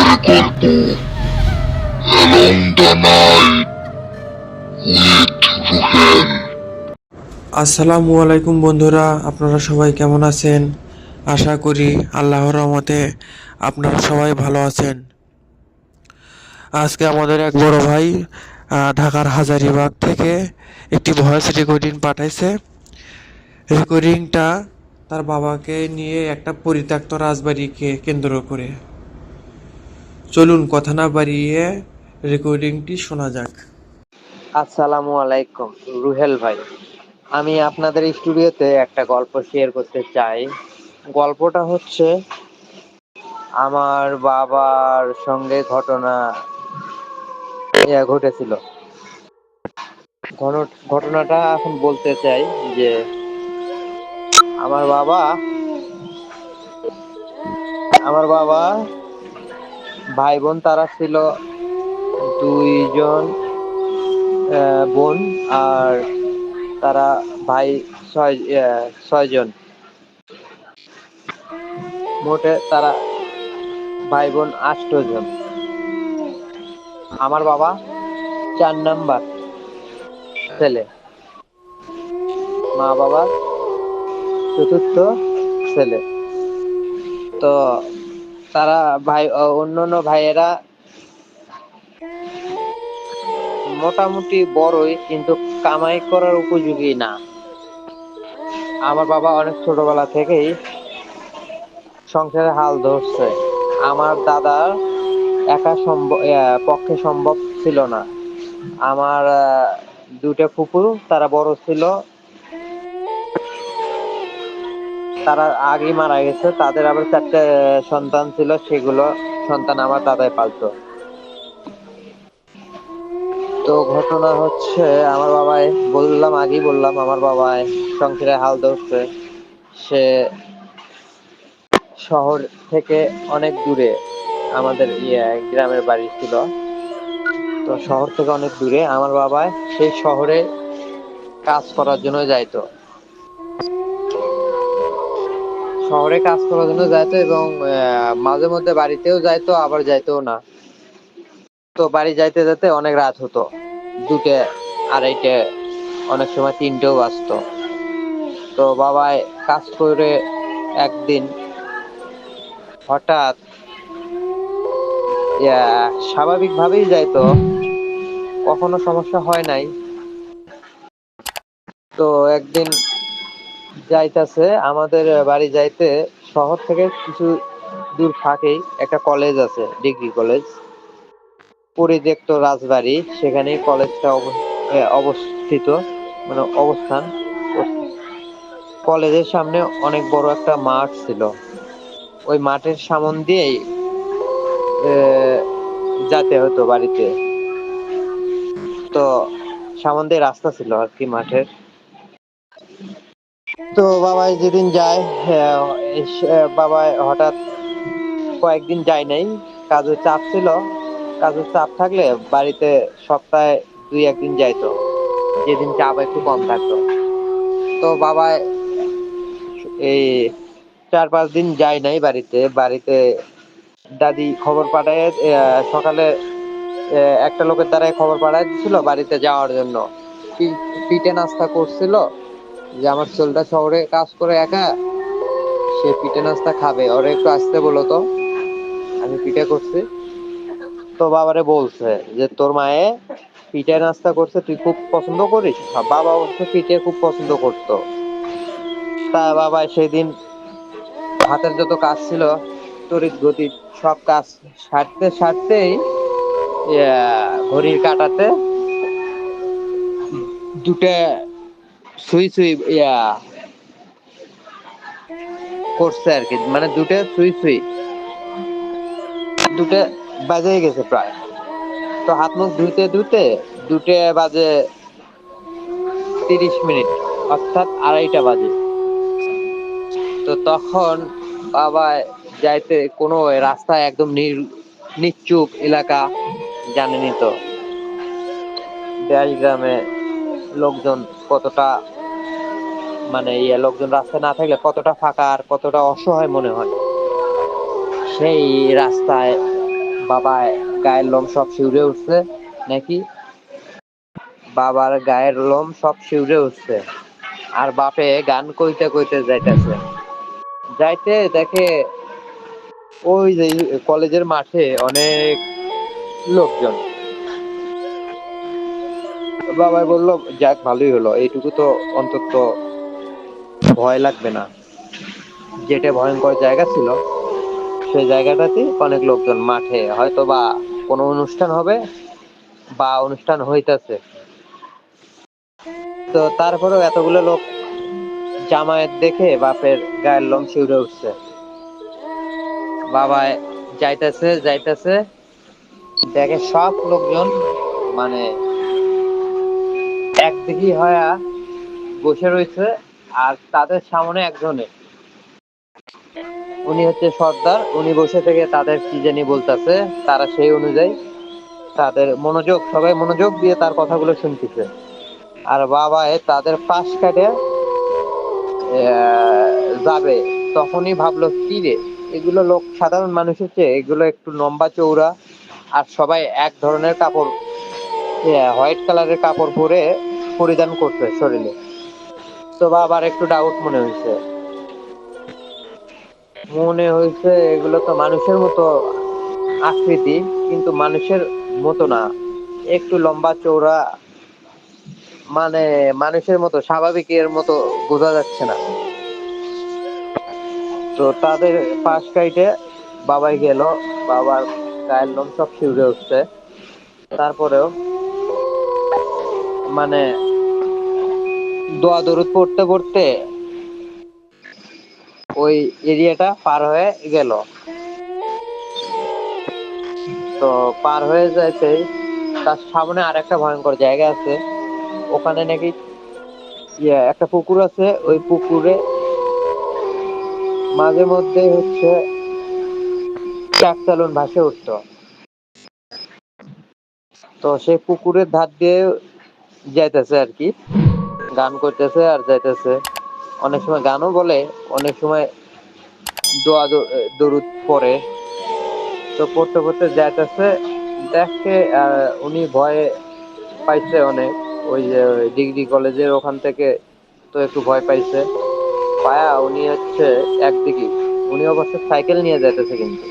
গল্প along the night with রুহেল। আসসালামু আলাইকুম বন্ধুরা, আপনারা সবাই কেমন আছেন? আশা করি আল্লাহর রহমতে আপনারা সবাই ভালো আছেন। আজকে আমাদের এক বড় ভাই ঢাকার হাজারীবাগ থেকে একটি ভয়েস রেকর্ডিং পাঠাইছে। রেকর্ডিংটা তার বাবাকে নিয়ে একটা পরিত্যক্ত রাজবাড়িকে কেন্দ্র করে। চলুন কথা না বাড়িয়ে রেকর্ডিংটি শোনা যাক। আসসালামু আলাইকুম রুহেল ভাই, আমি আপনাদের স্টুডিওতে একটা গল্প শেয়ার করতে চাই। গল্পটা হচ্ছে আমার বাবার সঙ্গে ঘটেছিল। ঘটনাটা এখন বলতে চাই যে আমার বাবা ভাই বোন তারা ছিল দুইজন বোন, আর তারা ভাই ছয়জন। মোটে তারা ভাই বোন 8 জন। আমার বাবা 4 নাম্বার ছেলে, মা বাবা চতুর্থ ছেলে। তো তারা অন্যান্য ভাইয়েরা মোটামুটি বড়ই, কিন্তু কামাই করার উপযোগী না। আমার বাবা অনেক ছোটবেলা থেকেই সংসারে হাল ধরছে। আমার দাদার একা পক্ষে সম্ভব ছিল না। আমার দুটো ফুফু, তারা বড় ছিল, তারা আগেই মারা গেছে। তাদের আবার 4টে সন্তান ছিল, সেগুলো সন্তান আমার দাদাই পালতো। তো ঘটনা হচ্ছে আগেই বললাম আমার বাবাই সংসারে হাল ধরছে। সে শহর থেকে অনেক দূরে, আমাদের গ্রামের বাড়ি ছিল। তো শহর থেকে অনেক দূরে আমার বাবা সেই শহরে কাজ করার জন্য যাইতো। এবং মাঝে মধ্যে বাড়িতেও যাইতো, আবার যাইতো না। তো বাড়ি যাইতে যেতে অনেক রাত হতো, 2টে, 2:30, অনেক সময় 3টেও বাজতো। তো বাবাই কাজ করে একদিন হঠাৎ স্বাভাবিকভাবেই যাইতো, কখনো সমস্যা হয় নাই। তো একদিন যাইতাছে, আমাদের বাড়ি যাইতে শহর থেকে কিছু দূর ফাঁকেই একটা কলেজ আছে, ডিগ্রি কলেজ, পরিত্যক্ত রাজবাড়ি। সেখানেই কলেজটা অবস্থিত, মানে অবস্থান। কলেজের সামনে অনেক বড় একটা মাঠ ছিল। ওই মাঠের সামন দিয়েই যেতে হতো বাড়িতে। তো সামন দিয়ে রাস্তা ছিল আর কি মাঠের। তো বাবাই যেদিন যায়, বাবাই হঠাৎ কয়েকদিন যায় নাই, কাজের চাপ ছিল। কাজের চাপ থাকলে বাড়িতে সপ্তাহে 2-1 দিন যাইতো, যেদিন চাপ একটু কম থাকতো। তো বাবাই এই 4-5 দিন যায় নাই বাড়িতে দাদি খবর পাঠায়, সকালে একটা লোকের দ্বারাই খবর পাঠায় দিছিল বাড়িতে যাওয়ার জন্য। পিঠে নাস্তা করছিল যে আমার ছেলেটা শহরে কাজ করে একা, সে পিঠে নাস্তা খাবে, ওরে একটু আসতে বলো তো, আমি পিঠে করছি। তো বাবারে বলছে যে তোর মায়ে পিঠে নাস্তা করছে, তুই খুব পছন্দ করিস। বাবা অবশ্য পিঠে খুব পছন্দ করতো। তা বাবা সেদিন হাতের যত কাজ ছিল তড়িৎ গতি, সব কাজ সারতেই ঘড়ির কাঁটাতে 2টে সুই করছে আর কি, মানে 2টে সুই 2টে বাজে গেছে প্রায়। তো হাত মুখ ধুতে 2টে বাজে 30 মিনিট, অর্থাৎ 2:30 বাজে। তো তখন বাবা যাইতে কোনো রাস্তায় একদম নিশ্চুপ এলাকা, জানেনই তো দেশ গ্রামে লোকজন কতটা, মানে লোকজন রাস্তায় না থাকলে কতটা ফাঁকা আর কতটা অসহায় মনে হয়। সেই রাস্তায় বাবা গায়ের লোম সব শিউরে উঠছে নাকি, বাবার গায়ের লোম সব শিউরে উঠছে। আর বাপে গান কইতে কইতে যাইতেছে, যাইতে দেখে ওই যে কলেজের মাঠে অনেক লোকজন। বাবাই বললো, যাক ভালোই হলো, এইটুকু তো অন্তত ভয় লাগবে না। যেটা ভয়ঙ্কর জায়গা ছিল সেই জায়গাটাতে অনেক লোকজন মাঠে, হয়তো বা কোনো অনুষ্ঠান হবে বা অনুষ্ঠান হইতাছে। তো তারপরেও এতগুলো লোক জামায়াত দেখে বাপের গায়ের লোম শিউরে উঠছে। বাবা যাইতেছে যাইতেছে, দেখে সব লোকজন মানে একদিকে হয়া বসে রয়েছে, আর তাদের সামনে একজনে, উনি হচ্ছে সর্দার, উনি বসে থেকে তাদের কি জানি বলতেছে। তারা সেই অনুযায়ী তাদের সবাই মনোযোগ দিয়ে তার কথাগুলো শুনতেছে। আর বাবা তাদের পাশ কাটে যাবে, তখনই ভাবলো কি রে, এগুলো লোক সাধারণ মানুষের চেয়ে এগুলো একটু লম্বা চৌড়া, আর সবাই এক ধরনের কাপড়, হোয়াইট কালারের কাপড় পরিধান করছে শরীরে। তো বাবার একটু ডাউট মনে হয়েছে এগুলো তো মানুষের মতো আকৃতি, কিন্তু মানুষের মতো না, একটু লম্বা চৌড়া, মানে মানুষের মতো স্বাভাবিকের মতো বোঝা যাচ্ছে না। তো তাদের পাশ কাইটে বাবাই গেল, বাবার গায়ের লোম সব শিউরে উঠছে। তারপরেও মানে দোয়া দরুদ পড়তে পড়তে ওই এরিয়াটা পার হয়ে গেল। তো পার হয়ে যাইতে তার সামনে আর একটা ভয়ঙ্কর জায়গা আছে, ওখানে নাকি একটা পুকুর আছে, ওই পুকুরে মাঝে মধ্যে হচ্ছে চাকচালন ভাসে উঠতো। তো সেই পুকুরের ধার দিয়ে যাইতেছে আর কি, গান করতেছে আর যাইতেছে, অনেক সময় গানও বলে, অনেক সময় দোয়া দরুদ পড়ে। তো পড়তে পড়তে যাইতেছে, দেখে উনি ভয়ে পাইছে অনেক, ওই যে ডিগ্রি কলেজের ওখান থেকে তো একটু ভয় পাইছে, পায়া উনি হচ্ছে একদিকে, উনি অবশ্য সাইকেল নিয়ে যাইতেছে, কিন্তু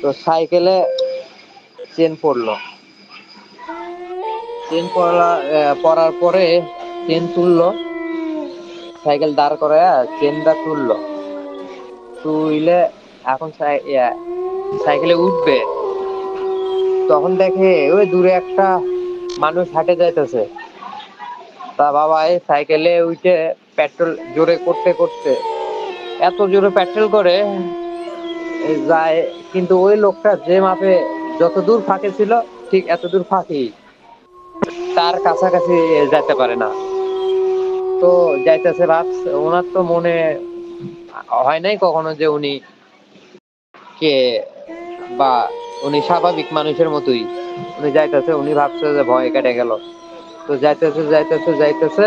তো সাইকেলে চেন পড়লো, চেন পড়ার পরে চেন তুললো, সাইকেল দাঁড় করায় চেনটা তুইলে এখন সাইকেলে উঠবে, তখন দেখে ওই দূরে একটা মানুষ হাঁটে যাইতেছে। তা বাবা এই সাইকেলে উঠে পেট্রোল জোরে করতে করতে এত জোরে পেট্রোল করে যায়, কিন্তু ওই লোকটা যে মাপে যত দূর ফাঁকে ছিল ঠিক এত দূর ফাঁকি, তার কাছাকাছি যেতে পারে না। তো যাইতেছে, ভাবছে ওনার তো মনে হয় নাই কখনো যে উনি কে, বা উনি স্বাভাবিক মানুষের মতোই উনি যাইতেছে, উনি ভাবছে যে ভয় কেটে গেল। তো যাইতেছে যাইতেছে যাইতেছে,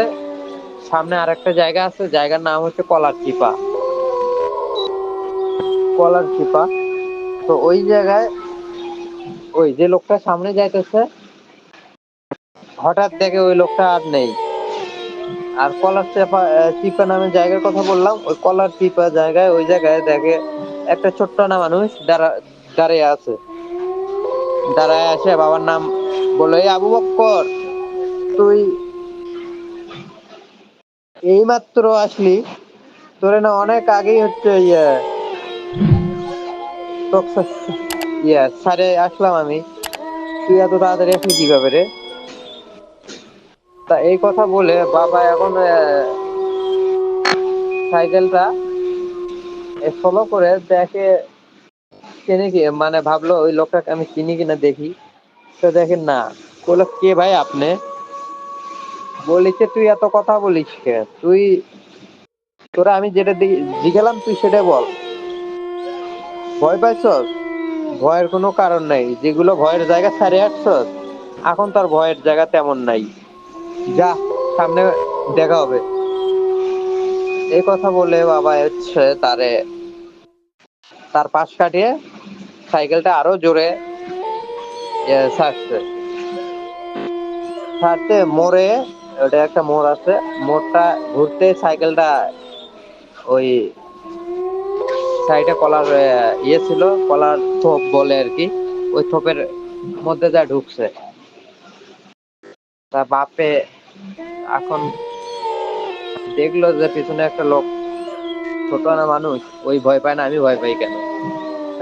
সামনে আর একটা জায়গা আছে, জায়গার নাম হচ্ছে কলার চিপা। তো ওই জায়গায় ওই যে লোকটা সামনে যাইতেছে, হঠাৎ দেখে ওই লোকটা আর নেই। আর চিপা নামে জায়গার কথা বললাম, ওই কলার চিপা জায়গায়, ওই জায়গায় দেখে একটা ছোট্ট না মানুষ দাঁড়িয়ে আছে। দাঁড়ায় আসে বাবার নাম বললো, এই আবু বক্কর, তুই এইমাত্র আসলি? তোরে না অনেক আগেই হচ্ছে সারে আসলাম আমি, তুই এত তাড়াতাড়ি আসলি কিভাবে রে? তা এই কথা বলে বাবা এখন সাইকেলটা ফলো করে দেখে চিনি কি, মানে ভাবলো ওই লোকটাকে আমি চিনি কিনা দেখি। তো দেখেন না, বললো কে ভাই আপনি? বলিছে তুই এত কথা বলিস কে? তোরা আমি যেটা জিগেলাম তুই সেটা বল, ভয় পাইছস? ভয়ের কোনো কারণ নাই, যেগুলো ভয়ের জায়গা ছাড়ে আসছস, এখন তার ভয়ের জায়গা তেমন নাই, যা সামনে দেখা হবে। এই কথা বলে বাবা হচ্ছে তার পাশ কাটিয়ে সাইকেলটা আরো জোরে ছাড়ছে। ছাড়তে মোড়ে, ওটা একটা মোড় আছে, মোড়টা ঘুরতে সাইকেলটা ওই সাইডে কলার ইয়ে ছিল, কলার থোপ বলে আর কি, ওই থোপের মধ্যে যা ঢুকছে। তা বাপে এখন দেখলো যে পিছনে একটা লোক, ছোট না মানুষ, ওই ভয় পায় না, আমি ভয় পাই কেন?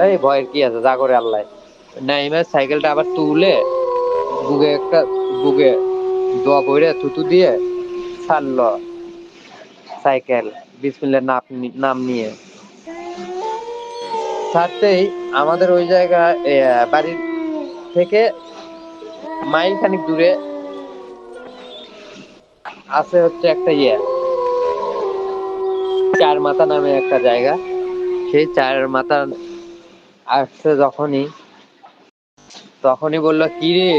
এই ভয়ের কি আছে, যা করে আল্লাহ। নাইমা সাইকেলটা আবার তুলে বুকে দোয়া পড়ে থুতু দিয়ে ছাড়লো সাইকেল, বিসমিল্লাহ নাম নিয়ে। ছাড়তেই আমাদের ওই জায়গায় বাড়ির থেকে মাইল খানিক দূরে আছে হচ্ছে একটা চার মাথা নামে একটা জায়গা। সেই চার মাথা আসছে তখনই বললো, কি রে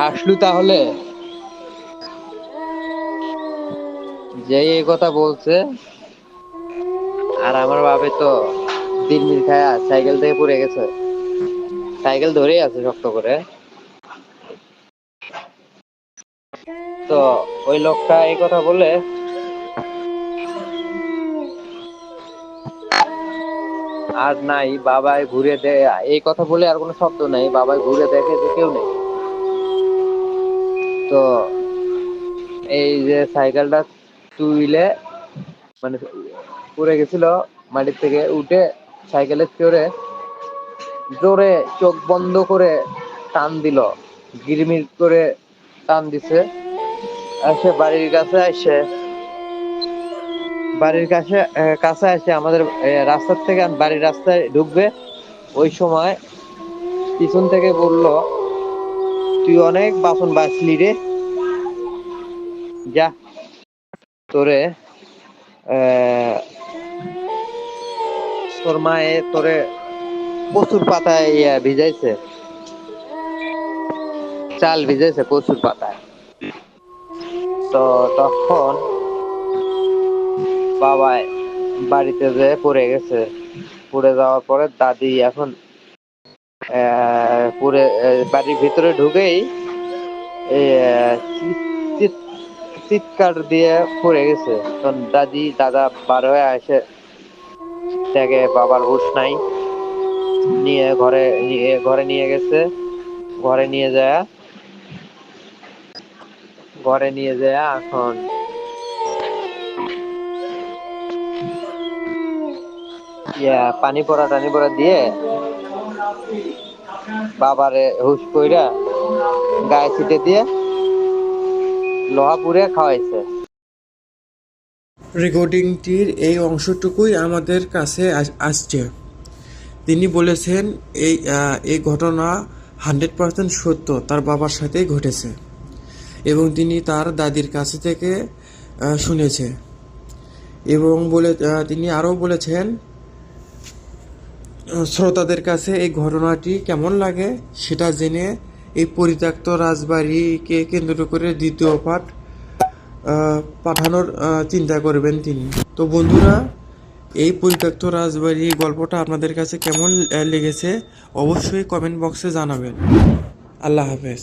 আসলু তাহলে? যে এই কথা বলছে, আর আমার বাপে তো দিলমিল খায়া সাইকেল থেকে পড়ে গেছে, সাইকেল ধরেই আছে শক্ত করে। তো ওই লোকটা এই কথা বলে আর নাই, বাবাই ঘুরে এই কথা বলে আর কোনো শব্দ নাই, বাবাই ঘুরে দেখে যে কেউ নেই। তো এই যে সাইকেলটা তুইলে মানে পড়ে গেছিল, মাটির থেকে উঠে সাইকেলে চড়ে জোরে চোখ বন্ধ করে টান দিল, গিরমির করে টান দিছে। এসে বাড়ির কাছে আসে আমাদের রাস্তার থেকে বাড়ির রাস্তায় ঢুকবে, ওই সময় পিছন থেকে বলল, তুই অনেক বাসন বাঁচলি রে, যা তোরে তোর মায়ে তোরে কচুর পাতায় ভিজাইছে, চাল ভিজাইছে কচুর পাতায়। তো তখন বাবাই বাড়িতে যে পড়ে গেছে, পড়ে যাওয়ার পরে দাদি এখন পুরে বাড়ির ভিতরে ঢুকেই চিৎকার দিয়ে পড়ে গেছে। তখন দাদা বার হয়ে আসে, দেখে বাবার হুঁশ নাই, ঘরে নিয়ে গেছে। ঘরে নিয়ে যায় এখন টানি পড়া দিয়ে বাবারে হুশ কইরা গায়ে ছিটে দিয়ে লোহা পুড়ে খাওয়াইছে। রেকর্ডিংটির এই অংশটুকুই আমাদের কাছে আসছে। তিনি বলেছেন এই ঘটনা 100% সত্য, তার বাবার সাথেই ঘটেছে এবং তিনি তার দাদির কাছে থেকে শুনেছে। এবং তিনি আরও বলেছেন, শ্রোতাদের কাছে এই ঘটনাটি কেমন লাগে সেটা জেনে এই পরিত্যক্ত রাজবাড়িকে কেন্দ্র করে দ্বিতীয় পাঠ পাঠানোর চিন্তা করবেন তিনি। তো বন্ধুরা, এই পরিত্যক্ত রাজবাড়ি গল্পটা আপনাদের কাছে কেমন লেগেছে অবশ্যই কমেন্ট বক্সে জানাবেন। আল্লাহ হাফেজ।